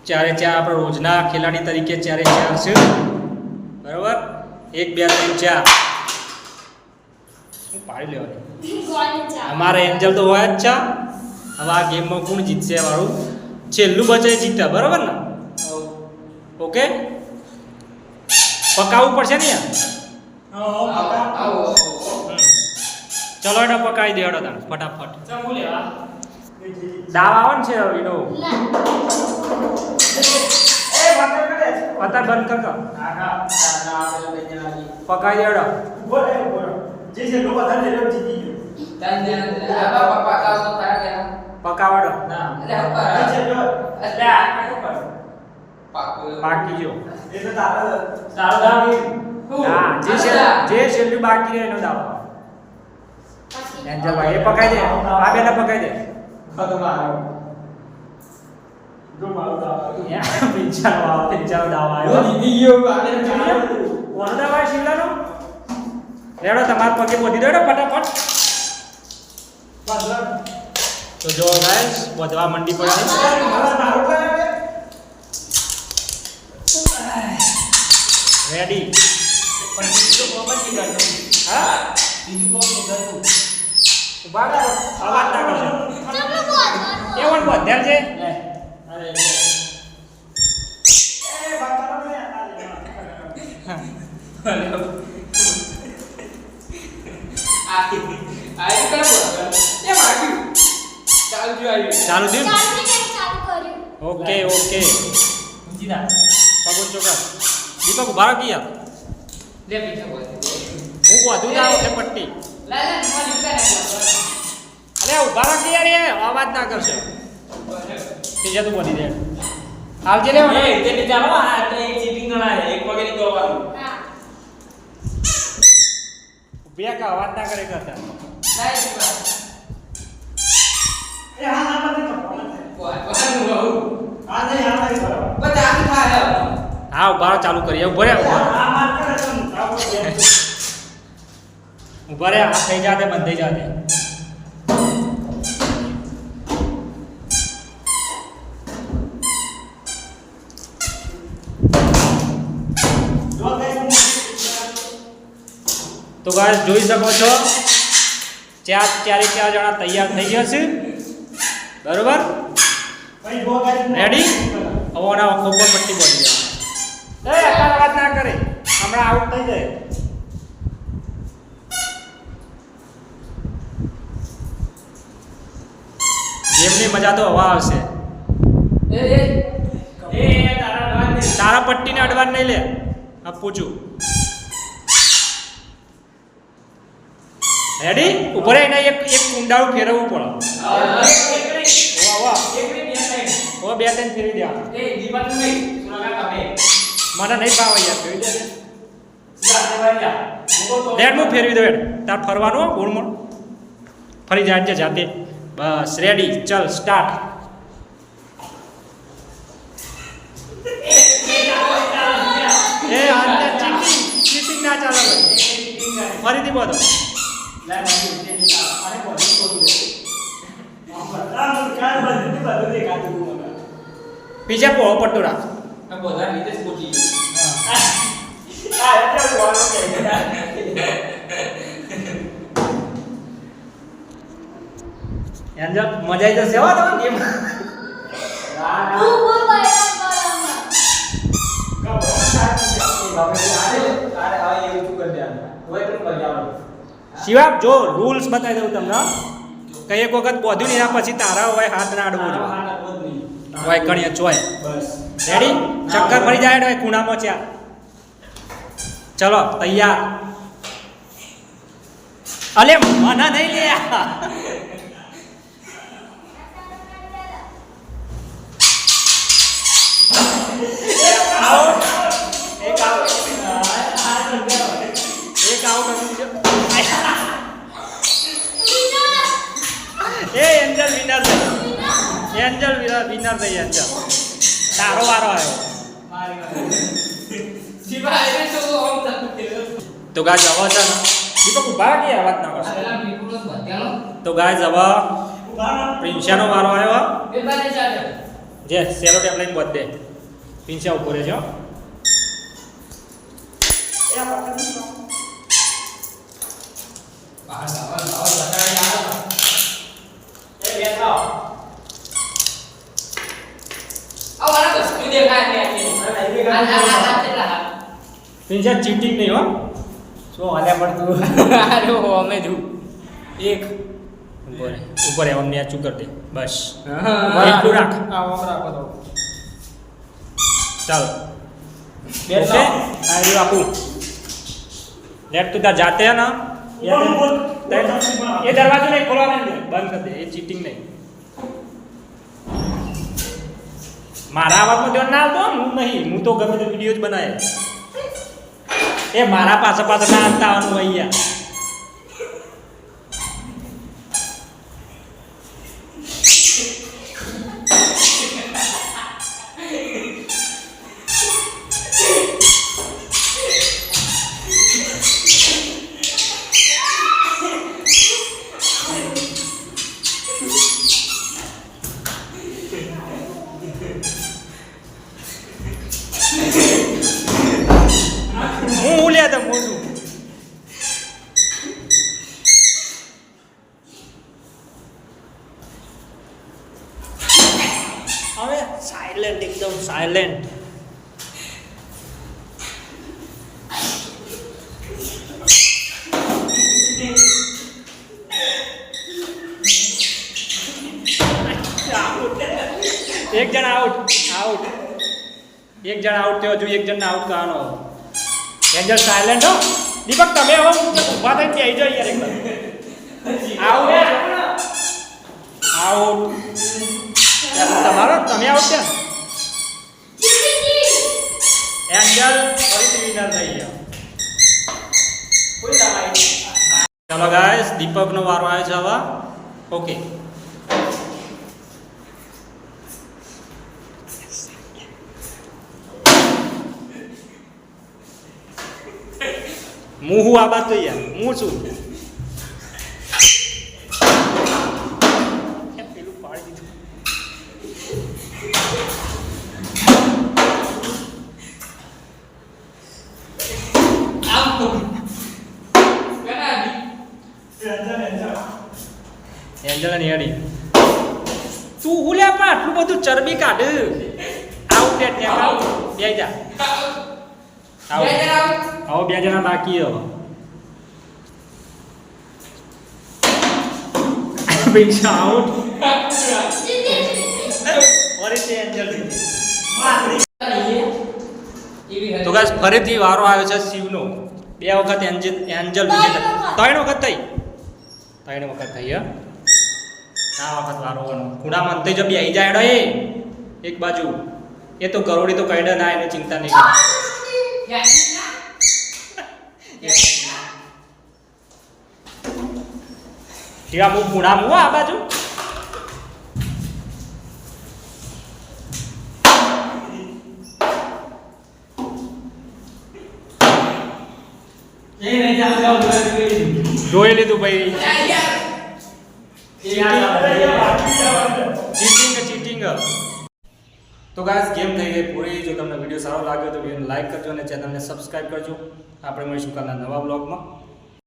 ચારે ચાર આપણે રોજના ખેલાડી તરીકે ચારે ચાર છે બરાબર 1 2 3 4 શું પાડી લેવાનું અમારે એન્જલ તો હોય જ છે હવે આ ગેમમાં કોણ જીતશે વાળું છેલ્લું બચે જીતે બરાબર ને ઓકે પકાવવું પડશે ને યાર ચલો એટલે પકાવી દે હેડો તાણ ફટાફટ દાવ આવે ને છે એનો અત્યારે બંધ કર પકાવી દે હેડો પકાવડો બાકી જો જે છેલ્લું બાકી રહે એનો દાવ એન્જલ ભાઈ એ પકાઈ દે આ બેને પકાઈ દે પિંચાનો દાવ આવ્યો કોનો દાવ આવ્યો શિવલાનો રેડો તમાર પગે બોધી દેડો ફટાફટ તો જો ગાઈસ વધવા મંડી પડે રેડી પણ બીજો કોમન થી કરતો હા બીજું કોમ કરતો ઉભા કરો અવાજ ના કરશો કેવણ બોધેલ છે અરે એ બાપા ને ચાલુ થયું ઓકે ઓકે પગો ચોકર દીપક ઉભા રાખી યાર લે પીછે બોલ હું વધુ ના ઓકે પટ્ટી અરે ઉભા રાખી યાર એ અવાજ ના કરશે પીછે તો બોલી દે આવજે લે એ તે ચાલો આ તો એક ચીટિંગ ગણાય એક પગે ની દોવાનું હા ઉભિયા કા અવાજ ના કરે કરતા એ હા ના પતે હા ઉભા ચાલુ કરીએ ઉભા રે ઉભા રે આ થઈ જાતે બંધ થઈ જાતે તો ગાઈસ જોઈ શકો છો ચારે ચાર જણા તૈયાર થઈ ગયા છે બરોબર રેડી હવાના ખોબર પટ્ટી બોલી જાય એ આટલા વાત ના કરે હમણાં આઉટ થઈ જાય ગેમની મજા તો હવા આવશે તારા પટ્ટીને અડવાન નહીં લે આ પૂછું રેડી ઉપર એને એક કુંડાળું ફેરવવું પડે ઓ બે ત્રણ ફેરવી દે મને નહીં ભાવે યાર ફેરવી દે રેડ હું ફેરવી દઉં તાર ફરવાનું ગોળમોળ ફરી જાય જાતે બસ રેડી ચલ સ્ટાર્ટ એ અંદર ચીટિંગ ના ચાલે ફરીથી બોલો બીજા પોળો પટ્ટો રાખ મજા આવી જશે હો તમે ગેમ શિવા જો રૂલ્સ બતાવી દઉં તમને કઈ એક વખત બોધ્યું ને એના પછી તારા હોય હાથ ના અડવું જોઈએ હોય કણીએ ચોય રેડી ચક્કર ફરી જાય હોય ખૂણામાં છે ચલો તૈયાર અલે મને નહીં લે એન્જલ વિનર થઈ એન્જલ તારો વારો આવ્યો તો ગાય જવા છે ને દીપક ઉભા કે અવાજ ના કરશે તો ગાય જવા પ્રિન્સિયાનો વારો આવ્યો જે સેલો ટેપ લઈને બધે પિંચા ઉપર રહેજો એ આ પકડ બહાર બતાડી આવે એ બેઠો આ વાળા તો સ્કૂલ દેખાય ને આ પિંચા ચીટિંગ નહીં હો શું હાલ્યા પડતું અરે હો અમે જો એક ઉપર એવન ને ચૂ કરી દે બસ હા એટલું રાખ આ ઓમ રાખો તો ચાલો ઓકે આ રહ્યું આપું લેટ તું તાર જાતે હે ના ये दरवाजा नहीं खोलवा नहीं बंद कर दे ये चीटिंग नहीं मारा आवाज में ध्यान ना दो હું નહીં હું તો ગમે તે વિડિયો જ બનાવે એ મારા પાસે પાસે ના આવતા આવવાનું અહીંયા હું લે તો મોજું હવે સાયલેન્ટ એકદમ સાયલેન્ટ એક જણ આઉટ એક જણ આઉટ થયો હજુ એક જણ આઉટ કરવાનો એન્જલ સાયલેન્ટ હો દીપક તમે હવે ઊભા થઈને આવી જાઓ યાર એકદમ આઉટ તમારો તમે આઉટ છે એન્જલ ફરીથી વિનર થઈ ગયો ચલો ગાઈસ દીપકનો વારો આવ્યો છે હવે ઓકે મુહુ આ બાત તો યાર હું છું પેલું પાડી દીધું એન્જલ અને હેડી તું હુલ્યા પણ આટલું બધું ચરબી કાઢ આઉટ એટ ને આઉટ બે જા આવો બે જણા બાકી હવે પૈસા આઉટ ફરીથી એન્જલ તો ગાઈસ ફરીથી વારો આવ્યો છે શિવનો બે વખત એન્જલ વિજેતા ત્રણ વખત થઈ આ વખત વારો ખૂણા મંતે જો બે આવી જાય એ એક બાજુ એ તો કરોડી તો કઈડે ના એની ચિંતા નહીં ટીવા મુ ખૂણા મુ આ બાજુ જોઈ લીધું ભાઈ ચીટિંગ તો ગાઈસ ગેમ થઈ ગઈ પૂરી જો તમને વિડીયો સારો લાગ્યો તો વિડીયોને લાઈક કરજો અને ચેનલને સબસ્ક્રાઇબ કરજો આપણે મળીશું કાલના નવા બ્લોગમાં